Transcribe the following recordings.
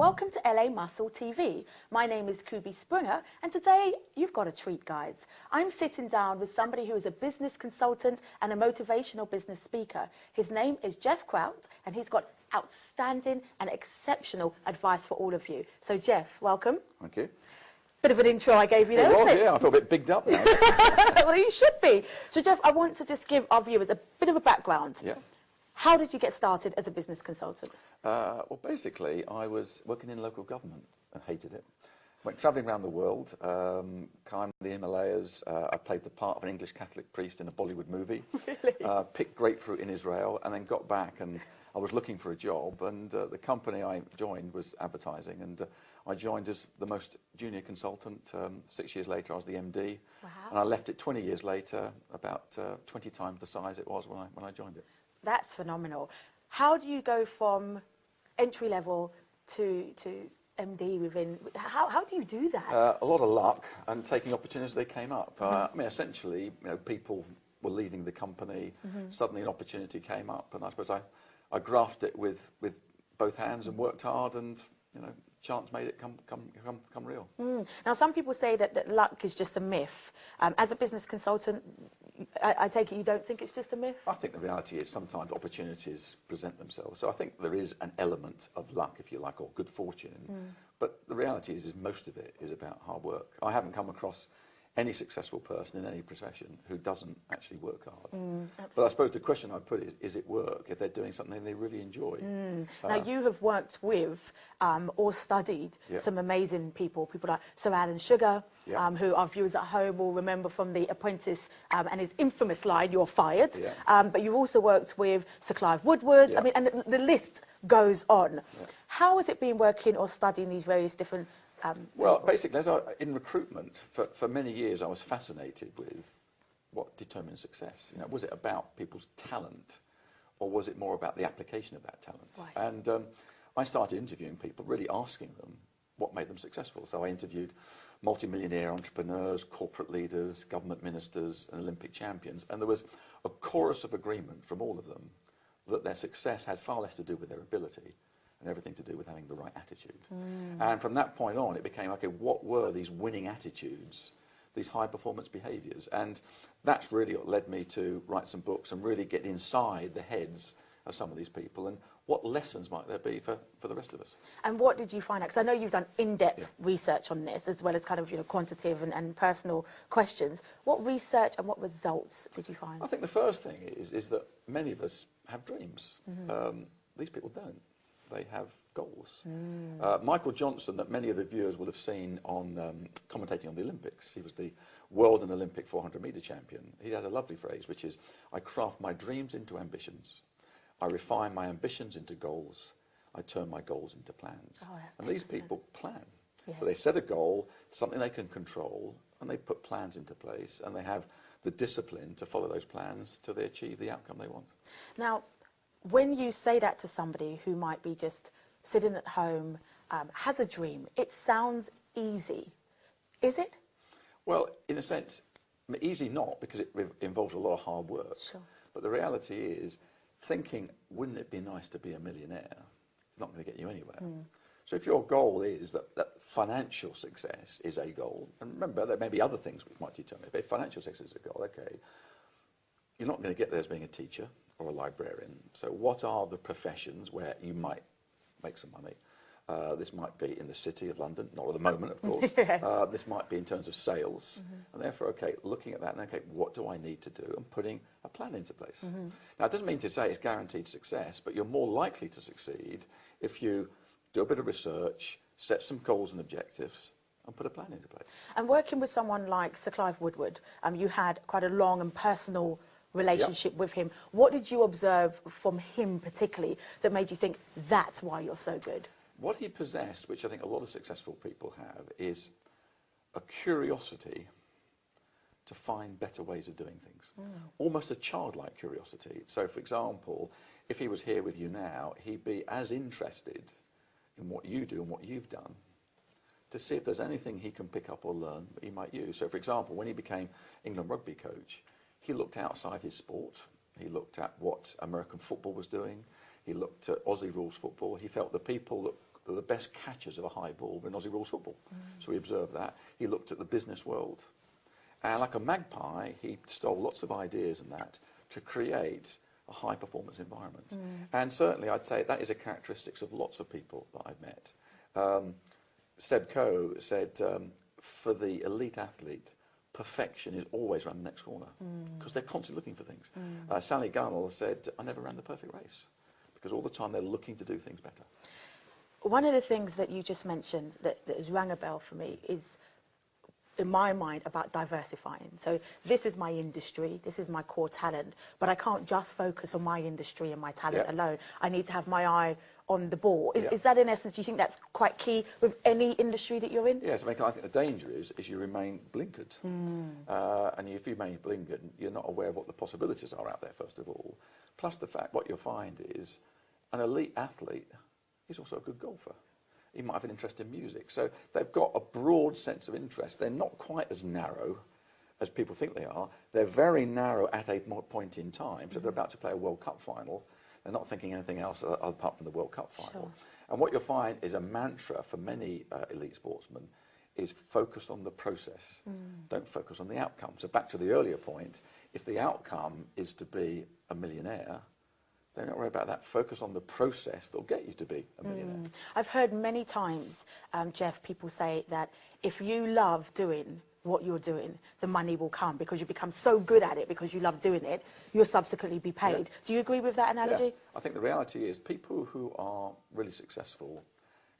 Welcome to LA Muscle TV. My name is Kubi Springer, and today you've got a treat, guys. I'm sitting down with somebody who is a business consultant and a motivational business speaker. His name is Jeff Grout, and he's got outstanding and exceptional advice for all of you. So, Jeff, welcome. Thank you. Bit of an intro I gave you there, wasn't it? Yeah, I feel a bit bigged up now. Well, you should be. So, Jeff, I want to just give our viewers a bit of a background. Yeah. How did you get started as a business consultant? Well, basically, I was working in local government and hated it. Went travelling around the world, climbed the Himalayas. I played the part of an English Catholic priest in a Bollywood movie. Really? Picked grapefruit in Israel, and then got back, and I was looking for a job, and the company I joined was advertising, and I joined as the most junior consultant. 6 years later, I was the MD. Wow. And I left it 20 years later, about 20 times the size it was when I joined it. That's phenomenal. How do you go from entry level to MD within? How do you do that? A lot of luck and taking opportunities as they came up. I mean, essentially, people were leaving the company. Suddenly, an opportunity came up, and I suppose I grafted it with both hands and worked hard, and chance made it come real. Now, some people say that luck is just a myth. As a business consultant, I take it you don't think it's just a myth? I think the reality is sometimes opportunities present themselves. So I think there is an element of luck, if you like, or good fortune. But the reality is most of it is about hard work. I haven't come across any successful person in any profession who doesn't actually work hard. But I suppose the question I'd put is it work if they're doing something they really enjoy? Now, you have worked with or studied some amazing people like Sir Alan Sugar, who our viewers at home will remember from The Apprentice and his infamous line, "You're fired." But you've also worked with Sir Clive Woodward. I mean, and the list goes on. How has it been working or studying these various different well, basically, in recruitment, for many years, I was fascinated with what determines success. Was it about people's talent, or was it more about the application of that talent? Right. And I started interviewing people, really asking them what made them successful. So I interviewed multimillionaire entrepreneurs, corporate leaders, government ministers, and Olympic champions, and there was a chorus of agreement from all of them that their success had far less to do with their ability and everything to do with having the right attitude. And from that point on, it became, okay, what were these winning attitudes, these high-performance behaviours? And that's really what led me to write some books and really get inside the heads of some of these people, and what lessons might there be for the rest of us. And what did you find out? Because I know you've done in-depth research on this, as well as kind of quantitative and personal questions. What research and what results did you find? I think the first thing is that many of us have dreams. These people don't. They have goals. Michael Johnson, that many of the viewers will have seen on commentating on the Olympics, he was the world and Olympic 400-metre champion. He had a lovely phrase, which is, "I craft my dreams into ambitions. I refine my ambitions into goals. I turn my goals into plans." Oh, that's and these excellent. people plan. Yes. So they set a goal, something they can control, and they put plans into place, and they have the discipline to follow those plans till they achieve the outcome they want. Now, when you say that to somebody who might be just sitting at home, has a dream, it sounds easy. Is it? Well, in a sense, easy not, because it involves a lot of hard work. Sure. But the reality is, thinking, wouldn't it be nice to be a millionaire, is not going to get you anywhere. So if your goal is that financial success is a goal, and remember, there may be other things which might determine it, but if financial success is a goal, okay, you're not going to get there as being a teacher or a librarian. So what are the professions where you might make some money? This might be in the city of London, not at the moment, of course. Yes. This might be in terms of sales. And therefore, okay, looking at that, and okay, what do I need to do? And putting a plan into place. Now, it doesn't mean to say it's guaranteed success, but you're more likely to succeed if you do a bit of research, set some goals and objectives, and put a plan into place. And working with someone like Sir Clive Woodward, you had quite a long and personal relationship with him. What did you observe from him particularly that made you think that's why you're so good? What he possessed, which I think a lot of successful people have, is a curiosity to find better ways of doing things. Almost a childlike curiosity. So, for example, if he was here with you now, he'd be as interested in what you do and what you've done to see if there's anything he can pick up or learn that he might use. So, for example, when he became England rugby coach, he looked outside his sport. He looked at what American football was doing. He looked at Aussie rules football. He felt the people that that the best catchers of a high ball were in Aussie rules football. So he observed that. He looked at the business world. And like a magpie, he stole lots of ideas and that to create a high-performance environment. And certainly, I'd say that is a characteristic of lots of people that I've met. Seb Coe said, for the elite athlete, perfection is always around the next corner because they're constantly looking for things. Sally Gunnell said, I never ran the perfect race because all the time they're looking to do things better. One of the things that you just mentioned that has rang a bell for me is, in my mind, about diversifying. So this is my industry, this is my core talent, but I can't just focus on my industry and my talent alone. I need to have my eye on the ball. Is that, in essence, do you think that's quite key with any industry that you're in? Yes, I think the danger is you remain blinkered. And if you remain blinkered, you're not aware of what the possibilities are out there, first of all. Plus the fact, what you'll find is an elite athlete is also a good golfer. He might have an interest in music. So they've got a broad sense of interest. They're not quite as narrow as people think they are. They're very narrow at a point in time. So if they're about to play a World Cup final, they're not thinking anything else apart from the World Cup final. And what you'll find is a mantra for many elite sportsmen is focus on the process. Don't focus on the outcome. So back to the earlier point, if the outcome is to be a millionaire, don't worry about that. Focus on the process that'll get you to be a millionaire. I've heard many times, Jeff, people say that if you love doing what you're doing, the money will come because you become so good at it because you love doing it, you'll subsequently be paid. Do you agree with that analogy? Yeah. I think the reality is people who are really successful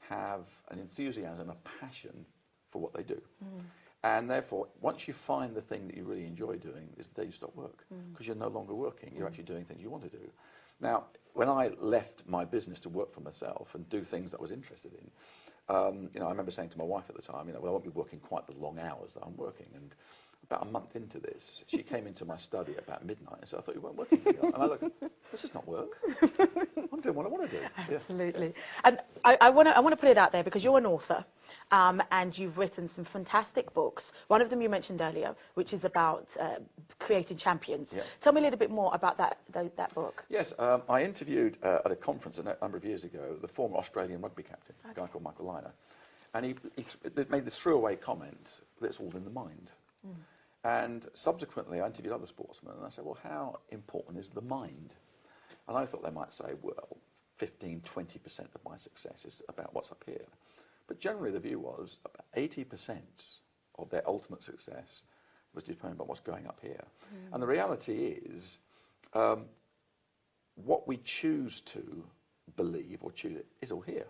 have an enthusiasm, a passion for what they do. And therefore, once you find the thing that you really enjoy doing, is the day you stop work because you're no longer working. You're actually doing things you want to do. Now, when I left my business to work for myself and do things that I was interested in, you know, I remember saying to my wife at the time, you know, well, I won't be working quite the long hours that I'm working. And about a month into this, she came into my study at about midnight and said, I thought you weren't working here. And I looked, this is not work. I'm doing what I want to do. Absolutely. Yeah. And I want to put it out there because you're an author and you've written some fantastic books. One of them you mentioned earlier, which is about creating champions. Yeah. Tell me a little bit more about that book. Yes, I interviewed at a conference a number of years ago the former Australian rugby captain, a guy called Michael Liner. And he made this throwaway comment that it's all in the mind. And subsequently, I interviewed other sportsmen, and I said, well, how important is the mind? And I thought they might say, well, 15, 20% of my success is about what's up here. But generally, the view was about 80% of their ultimate success was dependent on what's going up here. And the reality is, what we choose to believe or choose is all here.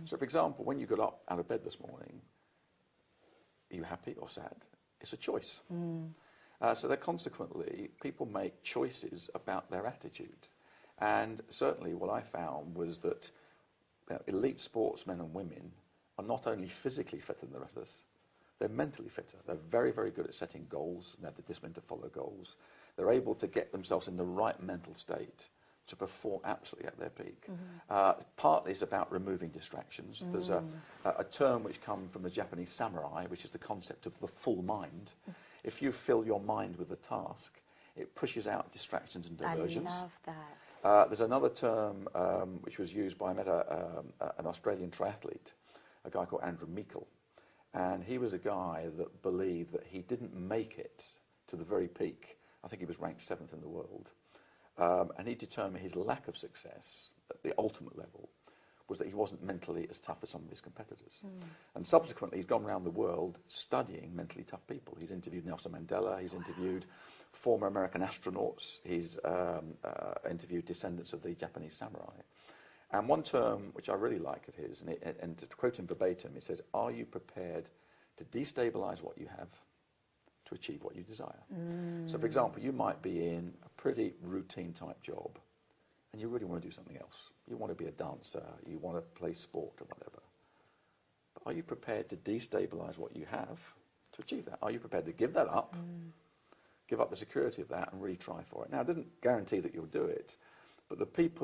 So, for example, when you got up out of bed this morning, are you happy or sad? It's a choice. So that consequently, people make choices about their attitude. And certainly what I found was that elite sportsmen and women are not only physically fitter than the rest of us, they're mentally fitter. They're very, very good at setting goals and they have the discipline to follow goals. They're able to get themselves in the right mental state to perform absolutely at their peak. Partly it's about removing distractions. There's a term which comes from the Japanese samurai, which is the concept of the full mind. If you fill your mind with a task, it pushes out distractions and diversions. I love that. There's another term which was used by an Australian triathlete, a guy called Andrew Meikle. And he was a guy that believed that he didn't make it to the very peak. I think he was ranked 7th in the world. And he determined his lack of success at the ultimate level was that he wasn't mentally as tough as some of his competitors. And subsequently, he's gone around the world studying mentally tough people. He's interviewed Nelson Mandela, he's interviewed former American astronauts, he's interviewed descendants of the Japanese samurai. And one term which I really like of his, and to quote him verbatim, he says, are you prepared to destabilize what you have to achieve what you desire? So, for example, you might be in a pretty routine type job and you really want to do something else. You want to be a dancer, you want to play sport or whatever. But are you prepared to destabilize what you have to achieve that? Are you prepared to give that up, give up the security of that and really try for it? Now, it doesn't guarantee that you'll do it, but the people